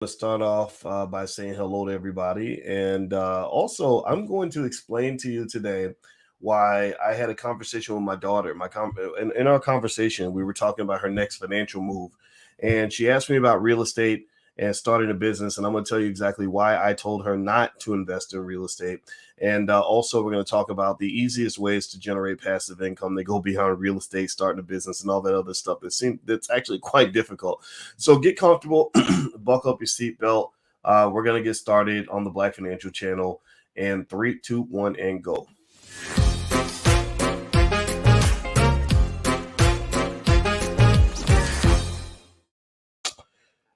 To start off by saying hello to everybody. And also, I'm going to explain to you today why I had a conversation with my daughter. In our conversation, we were talking about her next financial move. And she asked me about real estate and starting a business. And I'm going to tell you exactly why I told her not to invest in real estate. And also, we're going to talk about the easiest ways to generate passive income that go beyond real estate, starting a business, and all that other stuff that's actually quite difficult. So get comfortable, buckle up your seatbelt. We're gonna get started on the Black Financial Channel. And three, two, one, and go.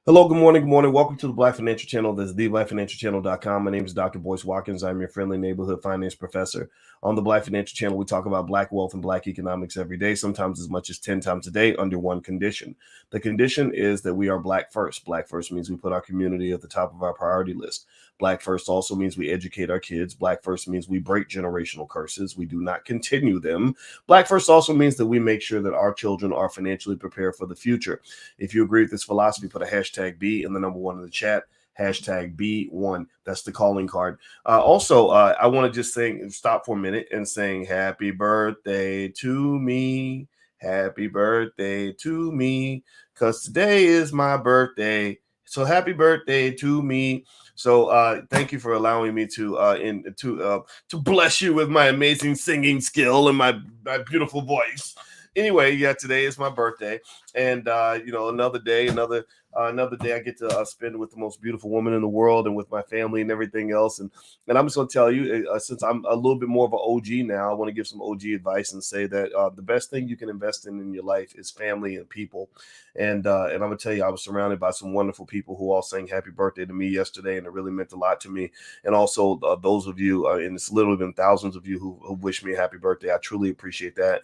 Hello, good morning, good morning. Welcome to the Black Financial Channel. This is theblackfinancialchannel.com. My name is Dr. Boyce Watkins. I'm your friendly neighborhood finance professor. On the Black Financial Channel, we talk about Black wealth and Black economics every day, sometimes as much as 10 times a day, under one condition. The condition is that we are Black first. Black first means we put our community at the top of our priority list. Black first also means we educate our kids. Black first means we break generational curses. We do not continue them. Black first also means that we make sure that our children are financially prepared for the future. If you agree with this philosophy, put a hashtag B and the number one in the chat. Hashtag B1. That's the calling card. I want to just stop for a minute and sing happy birthday to me. Happy birthday to me. Because today is my birthday. So happy birthday to me. So thank you for allowing me to bless you with my amazing singing skill and my beautiful voice. Anyway, yeah, today is my birthday, and another day, another day I get to spend with the most beautiful woman in the world and with my family and everything else. And I'm just going to tell you, since I'm a little bit more of an OG now, I want to give some OG advice and say that the best thing you can invest in your life is family and people. And I'm going to tell you, I was surrounded by some wonderful people who all sang happy birthday to me yesterday, and it really meant a lot to me. And also those of you, and it's literally been thousands of you who wished me a happy birthday. I truly appreciate that.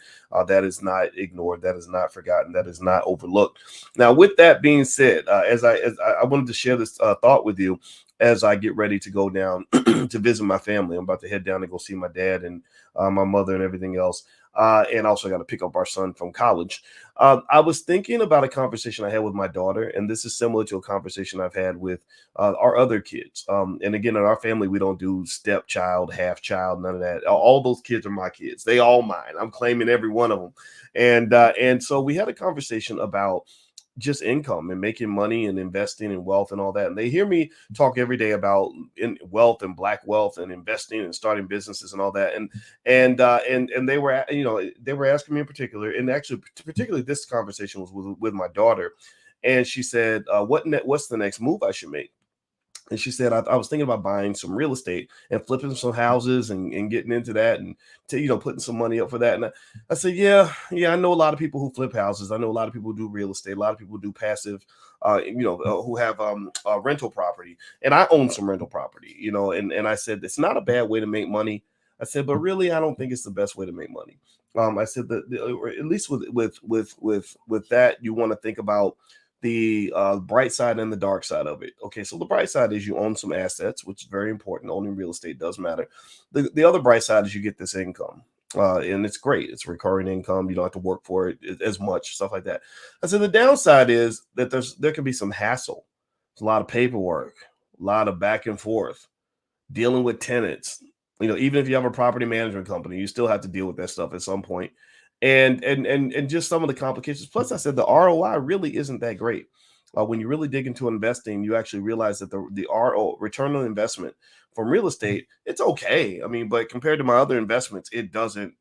That is not ignored. That is not forgotten. That is not overlooked. Now, with that being said, as I wanted to share this thought with you as I get ready to go down to visit my family. I'm about to head down to go see my dad and my mother and everything else. And also got to pick up our son from college. I was thinking about a conversation I had with my daughter, and this is similar to a conversation I've had with our other kids. And again, in our family, we don't do stepchild, half child, none of that. All those kids are my kids. They all mine. I'm claiming every one of them. And so we had a conversation about just income and making money and investing in wealth and all that. And they hear me talk every day about wealth and Black wealth and investing and starting businesses and all that. And they were, they were asking me in particular, and actually particularly this conversation was with my daughter. And she said, what's the next move I should make? And she said, I was thinking about buying some real estate and flipping some houses and getting into that and putting some money up for that. And I said, yeah, I know a lot of people who flip houses. I know a lot of people who do real estate. A lot of people who do passive, who have rental property. And I own some rental property, and I said, it's not a bad way to make money. I said, but really, I don't think it's the best way to make money. I said or at least with that, you want to think about the bright side and the dark side of it. Okay, so the bright side is you own some assets, which is very important. Owning real estate does matter. The other bright side is you get this income. And it's great. It's recurring income. You don't have to work for it as much, stuff like that. And so the downside is that there can be some hassle. There's a lot of paperwork, a lot of back and forth, dealing with tenants. Even if you have a property management company, you still have to deal with that stuff at some point. And just some of the complications. Plus, I said the ROI really isn't that great. When you really dig into investing, you actually realize that the RO, return on investment from real estate, it's okay. I mean, but compared to my other investments, it doesn't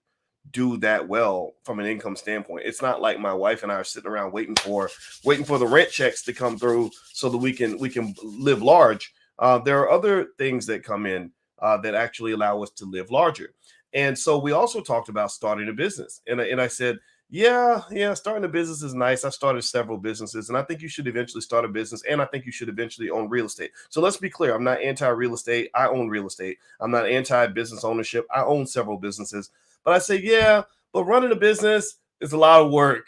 do that well from an income standpoint. It's not like my wife and I are sitting around waiting for the rent checks to come through so that we can live large. There are other things that come in that actually allow us to live larger. And so we also talked about starting a business. And I said, yeah, starting a business is nice. I started several businesses, and I think you should eventually start a business, and I think you should eventually own real estate. So let's be clear. I'm not anti-real estate. I own real estate. I'm not anti-business ownership. I own several businesses. But I say, yeah, but running a business is a lot of work.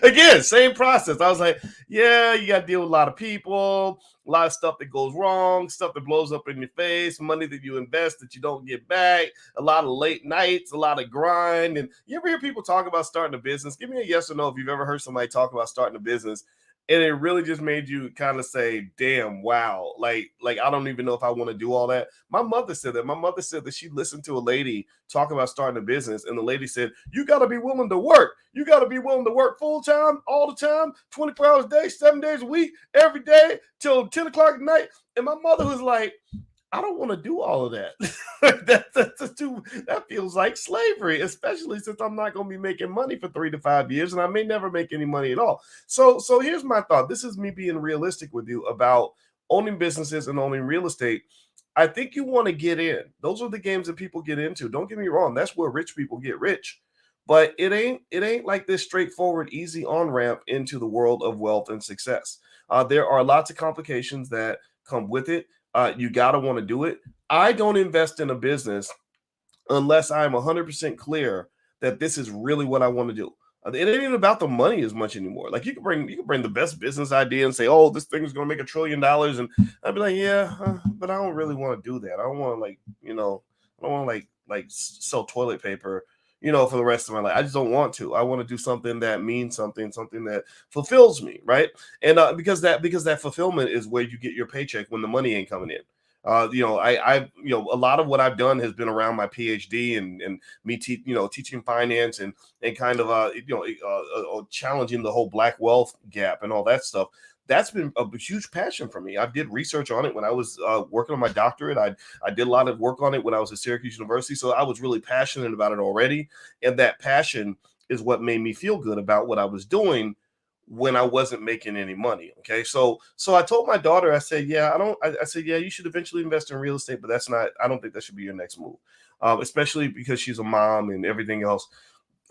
Again, same process. I was like, yeah, you got to deal with a lot of people, a lot of stuff that goes wrong, stuff that blows up in your face, money that you invest that you don't get back, a lot of late nights, a lot of grind. And you ever hear people talk about starting a business? Give me a yes or no if you've ever heard somebody talk about starting a business And it really just made you kind of say, damn, wow, like I don't even know if I want to do all that. My mother said that. My mother said that she listened to a lady talk about starting a business, and the lady said, you got to be willing to work. You got to be willing to work full time, all the time, 24 hours a day, 7 days a week, every day till 10 o'clock at night. And my mother was like, I don't want to do all of that. That feels like slavery, especially since I'm not going to be making money for 3 to 5 years, and I may never make any money at all. So here's my thought. This is me being realistic with you about owning businesses and owning real estate. I think you want to get in. Those are the games that people get into. Don't get me wrong. That's where rich people get rich. But it ain't like this straightforward, easy on ramp into the world of wealth and success. There are lots of complications that come with it. You got to want to do it. I don't invest in a business unless I'm 100% clear that this is really what I want to do. It ain't even about the money as much anymore. Like you can bring the best business idea and say, "Oh, this thing is going to make $1 trillion," and I'd be like, "Yeah, but I don't really want to do that. I don't want to I don't want to sell toilet paper, for the rest of my life. I just don't want to. I want to do something that means something, something that fulfills me, right? And because that fulfillment is where you get your paycheck when the money ain't coming in. A lot of what I've done has been around my PhD and me, teaching finance and kind of challenging the whole black wealth gap and all that stuff. That's been a huge passion for me. I did research on it when I was working on my doctorate. I did a lot of work on it when I was at Syracuse University, so I was really passionate about it already. And that passion is what made me feel good about what I was doing when I wasn't making any money. Okay. So I told my daughter, I said, yeah, I said, yeah, you should eventually invest in real estate, but I don't think that should be your next move. Especially because she's a mom and everything else.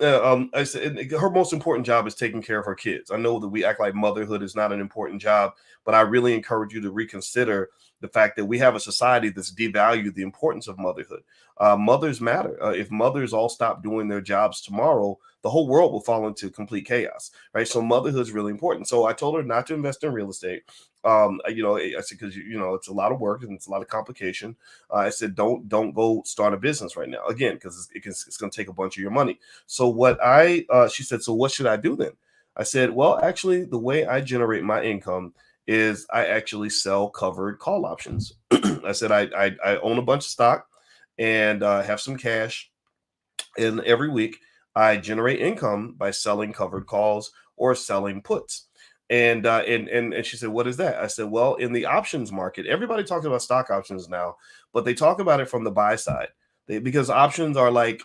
I said her most important job is taking care of her kids. I know that we act like motherhood is not an important job, but I really encourage you to reconsider the fact that we have a society that's devalued the importance of motherhood. Mothers matter. If mothers all stop doing their jobs tomorrow, the whole world will fall into complete chaos, right? So motherhood is really important. So I told her not to invest in real estate. I said because it's a lot of work and it's a lot of complication. I said don't go start a business right now again because it's going to take a bunch of your money. So she said, so what should I do then? I said, well, actually, the way I generate my income is I actually sell covered call options. I said I own a bunch of stock and have some cash, and every week I generate income by selling covered calls or selling puts. And she said, what is that? I said, well, in the options market, everybody talks about stock options now, but they talk about it from the buy side. Because options are like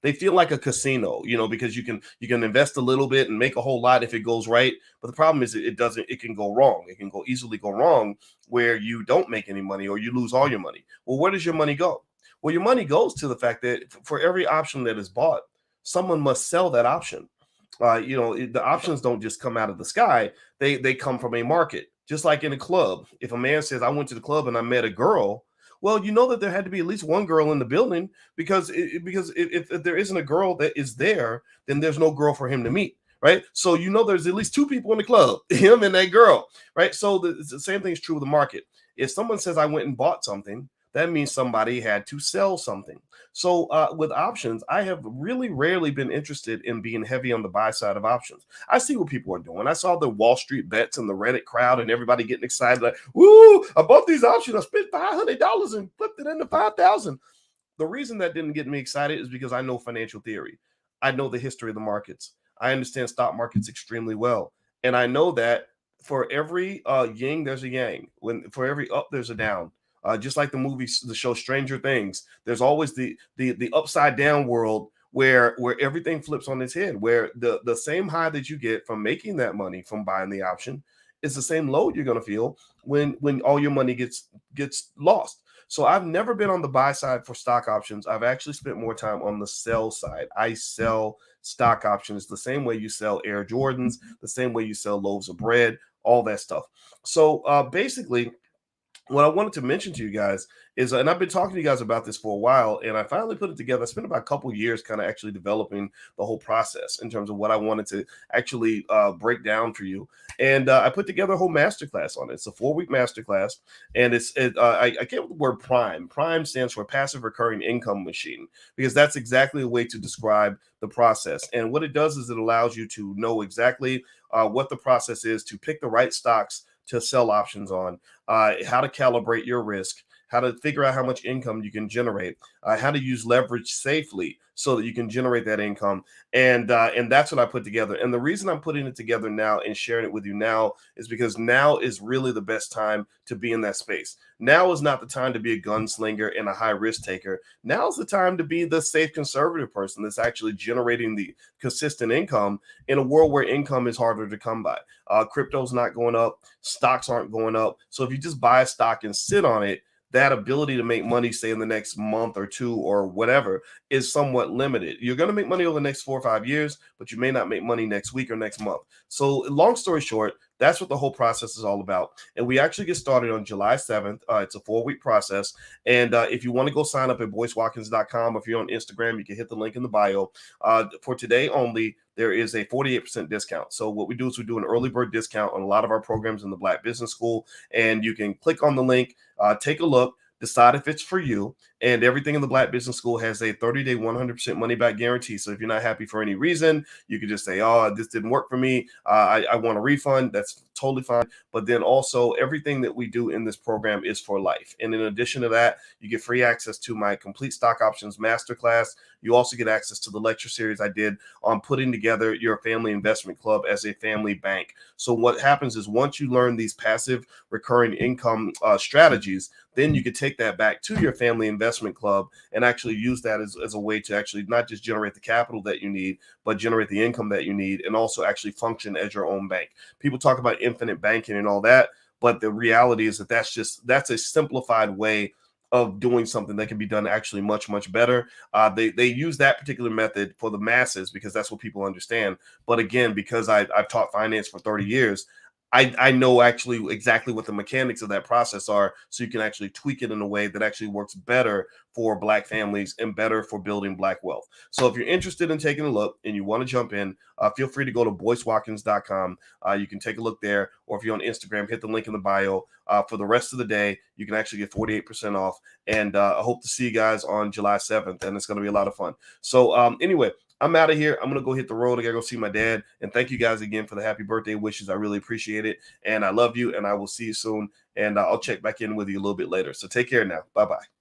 they feel like a casino, because you can invest a little bit and make a whole lot if it goes right. But the problem is it can go wrong. It can easily go wrong where you don't make any money or you lose all your money. Well, where does your money go? Well, your money goes to the fact that for every option that is bought, someone must sell that option. The options don't just come out of the sky. They come from a market. Just like in a club, if a man says, I went to the club and I met a girl, well, you know that there had to be at least one girl in the building because if there isn't a girl that is there, then there's no girl for him to meet, right? So there's at least two people in the club, him and that girl, right? So the same thing is true with the market. If someone says I went and bought something, that means somebody had to sell something. So with options, I have really rarely been interested in being heavy on the buy side of options. I see what people are doing. I saw the Wall Street bets and the Reddit crowd and everybody getting excited like, woo, I bought these options. I spent $500 and flipped it into 5,000. The reason that didn't get me excited is because I know financial theory. I know the history of the markets. I understand stock markets extremely well. And I know that for every yin, there's a yang. For every up, there's a down. Just like the show Stranger Things, there's always the upside down world where everything flips on its head, where the same high that you get from making that money from buying the option is the same low you're going to feel when all your money gets lost. So I've never been on the buy side for stock options. I've actually spent more time on the sell side. I sell stock options the same way you sell Air Jordans, the same way you sell loaves of bread, all that stuff. So basically, what I wanted to mention to you guys is, and I've been talking to you guys about this for a while, and I finally put it together. I spent about a couple years kind of actually developing the whole process in terms of what I wanted to actually break down for you. And I put together a whole masterclass on it. It's a 4-week masterclass, and I came up with the word prime. Prime stands for passive recurring income machine, because that's exactly a way to describe the process. And what it does is it allows you to know exactly what the process is to pick the right stocks to sell options on, how to calibrate your risk, how to figure out how much income you can generate, how to use leverage safely so that you can generate that income, and that's what I put together. And the reason I'm putting it together now and sharing it with you now is because now is really the best time to be in that space. Now is not the time to be a gunslinger and a high risk taker. Now is the time to be the safe conservative person that's actually generating the consistent income in a world where income is harder to come by. Crypto's not going up, stocks aren't going up. So if you just buy a stock and sit on it, that ability to make money, say in the next month or two or whatever, is somewhat limited. You're going to make money over the next 4 or 5 years, but you may not make money next week or next month. So, long story short, that's what the whole process is all about. And we actually get started on July 7th. It's a 4-week process. And if you want to go sign up at boycewatkins.com, or if you're on Instagram, you can hit the link in the bio. For today only, there is a 48% discount. So what we do is we do an early bird discount on a lot of our programs in the Black Business School. And you can click on the link, take a look, decide if it's for you. And everything in the Black Business School has a 30-day, 100% money back guarantee. So if you're not happy for any reason, you can just say, oh, this didn't work for me. I want a refund. That's totally fine. But then also everything that we do in this program is for life. And in addition to that, you get free access to my complete stock options masterclass. You also get access to the lecture series I did on putting together your family investment club as a family bank. So what happens is once you learn these passive recurring income strategies, then you can take that back to your family investment club and actually use that as a way to actually not just generate the capital that you need, but generate the income that you need, and also actually function as your own bank. People talk about infinite banking and all that, but the reality is that that's a simplified way of doing something that can be done actually much, much better. They use that particular method for the masses because that's what people understand. But again, because I've taught finance for 30 years, I know actually exactly what the mechanics of that process are, so you can actually tweak it in a way that actually works better for Black families and better for building Black wealth. So if you're interested in taking a look and you want to jump in, feel free to go to boycewatkins.com. You can take a look there, or if you're on Instagram, hit the link in the bio. For the rest of the day, you can actually get 48% off. And I hope to see you guys on July 7th, and it's going to be a lot of fun. So anyway, I'm out of here. I'm going to go hit the road. I got to go see my dad. And thank you guys again for the happy birthday wishes. I really appreciate it. And I love you, and I will see you soon. And I'll check back in with you a little bit later. So take care now. Bye-bye.